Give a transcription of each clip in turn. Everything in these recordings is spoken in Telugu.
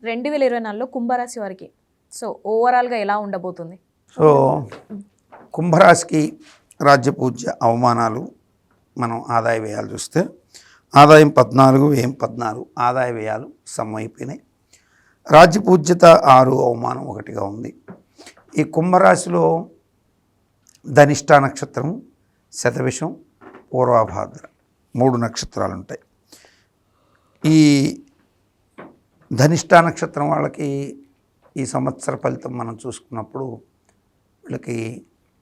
2024లో కుంభరాశి వారికి సో ఓవరాల్గా ఎలా ఉండబోతుంది? సో కుంభరాశికి రాజ్యపూజ్య అవమానాలు, మనం ఆదాయ వ్యయాలు చూస్తే ఆదాయం 14, వ్యయం 14, ఆదాయ వ్యయాలు సమమైపోయినాయి. రాజ్యపూజ్యత 6, అవమానం 1గా ఉంది. ఈ కుంభరాశిలో ధనిష్ట నక్షత్రం, శతభిషం, పూర్వభాద్ర 3 నక్షత్రాలు ఉంటాయి. ఈ ధనిష్ట నక్షత్రం వాళ్ళకి ఈ సంవత్సర ఫలితం మనం చూసుకున్నప్పుడు వీళ్ళకి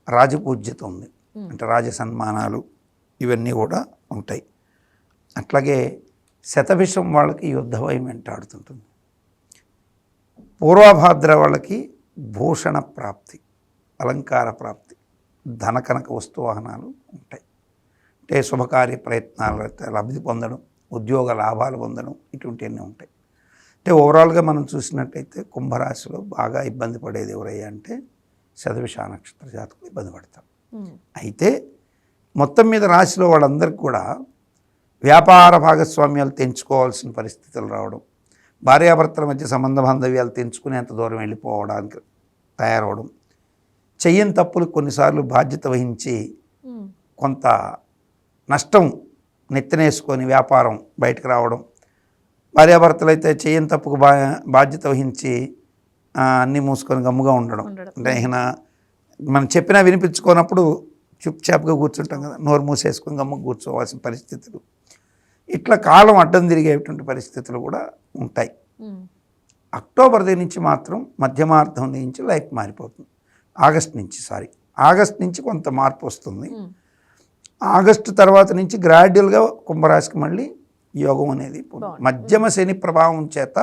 రాజపూజ్యత ఉంది, అంటే రాజ సన్మానాలు ఇవన్నీ కూడా ఉంటాయి. అట్లాగే శతభిషం వాళ్ళకి యుద్ధ భయం వెంటాడుతుంటుంది. పూర్వభాద్ర వాళ్ళకి భూషణ ప్రాప్తి, అలంకార ప్రాప్తి, ధనకనక వస్తువాహనాలు ఉంటాయి. అంటే శుభకార్య ప్రయత్నాలు లబ్ధి పొందడం, ఉద్యోగ లాభాలు పొందడం ఇటువంటివన్నీ ఉంటాయి. అంటే ఓవరాల్గా మనం చూసినట్టయితే కుంభరాశిలో బాగా ఇబ్బంది పడేది ఎవరయ్యా అంటే శతభిష నక్షత్ర జాతకులు ఇబ్బంది పడతారు. అయితే మొత్తం మీద రాశిలో వాళ్ళందరికీ కూడా వ్యాపార భాగస్వామ్యాలు తెంచుకోవాల్సిన పరిస్థితులు రావడం, భార్యాభర్తల మధ్య సంబంధ బాంధవ్యాలు తెంచుకునేంత దూరం వెళ్ళిపోవడానికి తయారవడం, చెయ్యని తప్పులు కొన్నిసార్లు బాధ్యత వహించి కొంత నష్టం నెత్తనేసుకొని వ్యాపారం బయటకు రావడం, భార్యాభర్తలు అయితే చెయ్యని తప్పుకు బాధ్యత వహించి అన్నీ మూసుకొని గమ్ముగా ఉండడం. అంటే ఈయన మనం చెప్పినా వినిపించుకోనప్పుడు చుప్చాప్గా కూర్చుంటాం కదా, నోరు మూసేసుకొని గమ్ముగా కూర్చోవాల్సిన పరిస్థితులు, ఇట్లా కాలం అడ్డం తిరిగేటువంటి పరిస్థితులు కూడా ఉంటాయి. అక్టోబర్ నుంచి మాత్రం మధ్యమార్థం నుంచి లైఫ్ మారిపోతుంది. ఆగస్ట్ నుంచి కొంత మార్పు వస్తుంది. ఆగస్టు తర్వాత నుంచి గ్రాడ్యువల్గా కుంభరాశికి మళ్ళీ యోగం అనేది మధ్యమ శని ప్రభావం చేత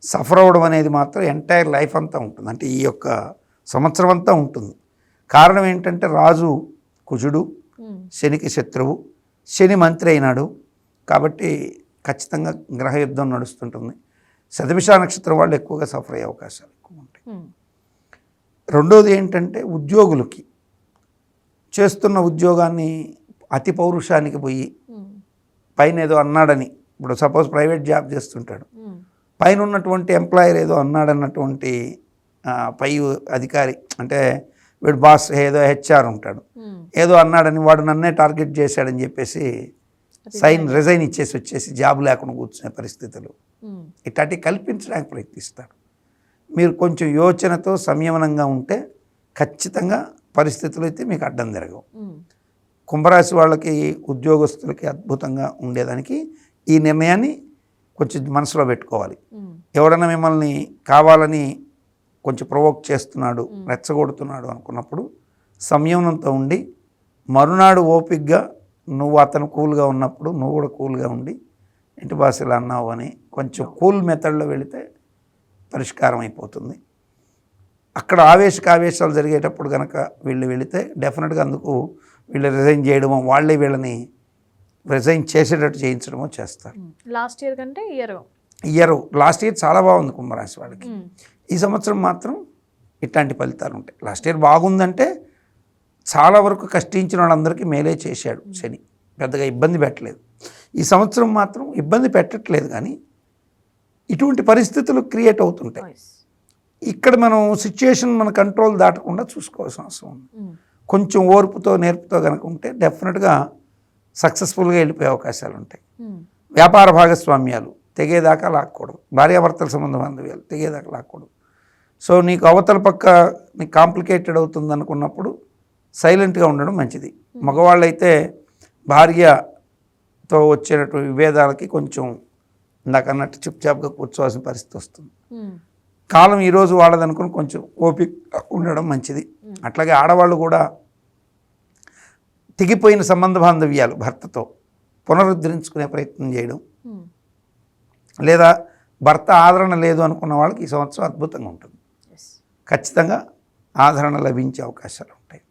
సఫర్ అవ్వడం అనేది మాత్రం ఎంటైర్ లైఫ్ అంతా ఉంటుంది. అంటే ఈ యొక్క సంవత్సరం అంతా ఉంటుంది. కారణం ఏంటంటే రాజు కుజుడు, శనికి శత్రువు, శని మంత్రి అయినాడు కాబట్టి ఖచ్చితంగా గ్రహయుద్ధం నడుస్తుంటుంది. శతభిష నక్షత్రం వాళ్ళు ఎక్కువగా సఫర్ అయ్యే అవకాశాలు ఎక్కువ ఉంటాయి. రెండోది ఏంటంటే ఉద్యోగులకి చేస్తున్న ఉద్యోగాన్ని అతి పౌరుషానికి పోయి పైన ఏదో అన్నాడని, ఇప్పుడు సపోజ్ ప్రైవేట్ జాబ్ చేస్తుంటాడు, పైన ఉన్నటువంటి ఎంప్లాయర్ ఏదో అన్నాడన్నటువంటి పై అధికారి, అంటే వీడు బాస్ ఏదో హెచ్ఆర్ ఉంటాడు, ఏదో అన్నాడని వాడు నన్నే టార్గెట్ చేశాడని చెప్పేసి రిజైన్ ఇచ్చేసి వచ్చేసి జాబ్ లేకుండా కూర్చునే పరిస్థితులు ఇట్లాంటివి కల్పించడానికి ప్రయత్నిస్తాడు. మీరు కొంచెం యోచనతో సంయమనంగా ఉంటే ఖచ్చితంగా పరిస్థితులు అయితే మీకు అడ్డం జరగవు. కుంభరాశి వాళ్ళకి ఉద్యోగస్తులకి అద్భుతంగా ఉండేదానికి ఈ నిర్ణయాన్ని కొంచెం మనసులో పెట్టుకోవాలి. ఎవడన్నా మిమ్మల్ని కావాలని కొంచెం ప్రొవోక్ చేస్తున్నాడు, రెచ్చగొడుతున్నాడు అనుకున్నప్పుడు సంయమనంతో ఉండి మరునాడు ఓపికగా నువ్వు అతను కూల్గా ఉన్నప్పుడు నువ్వు కూడా కూల్గా ఉండి ఇంటి భాషలు అన్నావు అని కొంచెం కూల్ మెథడ్లో వెళితే పరిష్కారం అయిపోతుంది. అక్కడ ఆవేశాలు జరిగేటప్పుడు కనుక వీళ్ళు వెళితే డెఫినెట్గా అందుకు వీళ్ళు రిజైన్ చేయడమో, వాళ్ళే వీళ్ళని రిజైన్ చేసేటట్టు చేయించడమో చేస్తారు. లాస్ట్ ఇయర్ కంటే లాస్ట్ ఇయర్ చాలా బాగుంది కుంభరాశి వాళ్ళకి. ఈ సంవత్సరం మాత్రం ఇట్లాంటి ఫలితాలు ఉంటాయి. లాస్ట్ ఇయర్ బాగుందంటే చాలా వరకు కష్టించిన వాళ్ళందరికీ మేలే చేశాడు శని, పెద్దగా ఇబ్బంది పెట్టలేదు. ఈ సంవత్సరం మాత్రం ఇబ్బంది పెట్టట్లేదు, కానీ ఇటువంటి పరిస్థితులు క్రియేట్ అవుతుంటాయి. ఇక్కడ మనం సిచ్యుయేషన్ మన కంట్రోల్ దాటకుండా చూసుకోవాల్సిన అవసరం ఉంది. కొంచెం ఓర్పుతో నేర్పుతో కనుక ఉంటే డెఫినెట్గా సక్సెస్ఫుల్గా వెళ్ళిపోయే అవకాశాలు ఉంటాయి. వ్యాపార భాగస్వామ్యాలు తెగేదాకా లాక్కూడదు, భార్యాభర్తల సంబంధ బాంధవ్యాలు తెగేదాకా లాక్కూడదు. సో నీకు అవతల పక్క నీకు కాంప్లికేటెడ్ అవుతుంది అనుకున్నప్పుడు సైలెంట్గా ఉండడం మంచిది. మగవాళ్ళైతే భార్యతో వచ్చేటటువంటి విభేదాలకి కొంచెం ఇందాక అన్నట్టు చుప్చాప్గా కూర్చోవాల్సిన పరిస్థితి వస్తుంది. కాలం ఈరోజు వాళ్ళదనుకుని కొంచెం ఓపిక ఉండడం మంచిది. అట్లాగే ఆడవాళ్ళు కూడా తెగిపోయిన సంబంధ బాంధవ్యాలు భర్తతో పునరుద్ధరించుకునే ప్రయత్నం చేయడం, లేదా భర్త ఆదరణ లేదు అనుకున్న వాళ్ళకి ఈ సంవత్సరం అద్భుతంగా ఉంటుంది. ఖచ్చితంగా ఆదరణ లభించే అవకాశాలు ఉంటాయి.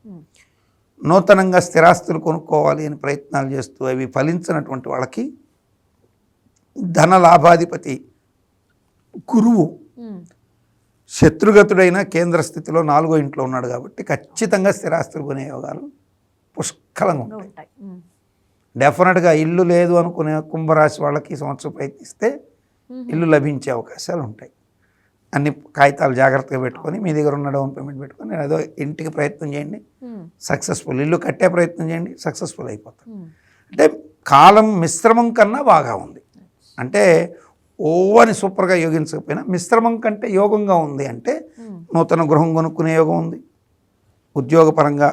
నూతనంగా స్థిరాస్తులు కొనుక్కోవాలి అని ప్రయత్నాలు చేస్తూ అవి ఫలించినటువంటి వాళ్ళకి ధన లాభాధిపతి గురువు శత్రుగతుడైన కేంద్ర స్థితిలో 4వ ఇంట్లో ఉన్నాడు కాబట్టి ఖచ్చితంగా స్థిరాస్తులు కొనే యోగాలు పుష్కలంగా ఉంటాయి. డెఫినెట్గా ఇల్లు లేదు అనుకునే కుంభరాశి వాళ్ళకి ఈ సంవత్సరం ప్రయత్నిస్తే ఇల్లు లభించే అవకాశాలు ఉంటాయి. అన్ని కాగితాలు జాగ్రత్తగా పెట్టుకొని మీ దగ్గర ఉన్న డౌన్ పేమెంట్ పెట్టుకొని ఏదో ఇంటికి ప్రయత్నం చేయండి, సక్సెస్ఫుల్. ఇల్లు కట్టే ప్రయత్నం చేయండి, సక్సెస్ఫుల్ అయిపోతాం. అంటే కాలం మిశ్రమం కన్నా బాగా ఉంది. అంటే ఓవని సూపర్గా యోగించకపోయినా మిశ్రమం కంటే యోగంగా ఉంది. అంటే నూతన గృహం కొనుక్కునే యోగం ఉంది, ఉద్యోగపరంగా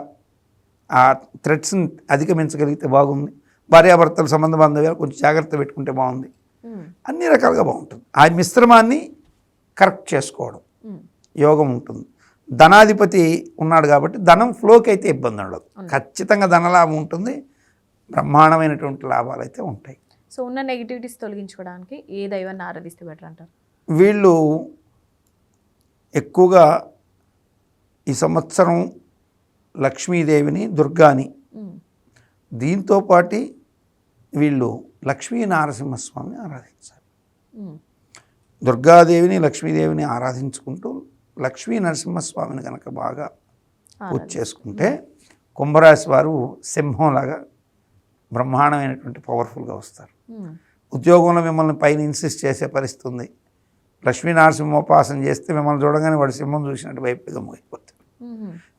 ఆ థ్రెట్స్ని అధిగమించగలిగితే బాగుంది, భార్యాభర్తల సంబంధ బాంధవ్యాలు కొంచెం జాగ్రత్త పెట్టుకుంటే బాగుంది, అన్ని రకాలుగా బాగుంటుంది. ఆ మిశ్రమాన్ని కరెక్ట్ చేసుకోవడం యోగం ఉంటుంది. ధనాధిపతి ఉన్నాడు కాబట్టి ధనం ఫ్లోకి అయితే ఇబ్బంది ఉండదు, ఖచ్చితంగా ధనలాభం ఉంటుంది, బ్రహ్మాండమైనటువంటి లాభాలు అయితే ఉంటాయి. సో ఉన్న నెగిటివిటీస్ తొలగించుకోవడానికి ఏ దైవాన్ని ఆరాధిస్తే బెటర్ అంటారు? వీళ్ళు ఎక్కువగా ఈ సంవత్సరం లక్ష్మీదేవిని, దుర్గాని, దీంతోపాటు వీళ్ళు లక్ష్మీ నరసింహస్వామిని ఆరాధించాలి. దుర్గాదేవిని, లక్ష్మీదేవిని ఆరాధించుకుంటూ లక్ష్మీ నరసింహస్వామిని కనుక బాగా పూజ చేసుకుంటే కుంభరాశి వారు సింహంలాగా బ్రహ్మాండమైనటువంటి పవర్ఫుల్గా వస్తారు. ఉద్యోగంలో మిమ్మల్ని పైన ఇన్సిస్ట్ చేసే పరిస్థితి ఉంది, లక్ష్మీ నరసింహోపాసన చేస్తే మిమ్మల్ని చూడగానే వాడు సింహం చూసినట్టు వైపుగా మోగిపోతారు.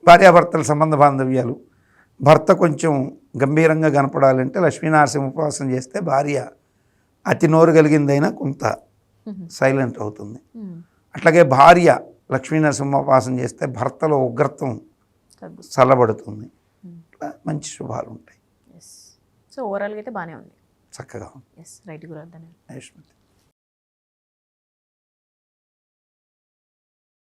భార్యాభర్తల సంబంధ బాంధవ్యాలు, భర్త కొంచెం గంభీరంగా కనపడాలంటే లక్ష్మీ నరసింహోపాసన చేస్తే భార్య అతి నోరు కలిగిందైనా కొంత సైలెంట్ అవుతుంది. అట్లాగే భార్య లక్ష్మీ నరసింహోపాసన చేస్తే భర్తలో ఉగ్రత్వం చల్లబడుతుంది. ఇట్లా మంచి శుభాలు ఉంటాయి. సో ఓవరాల్గా అయితే బాగానే ఉంది, చక్కగా ఉంది. రైట్ గురు. ధన్యవాదాలు.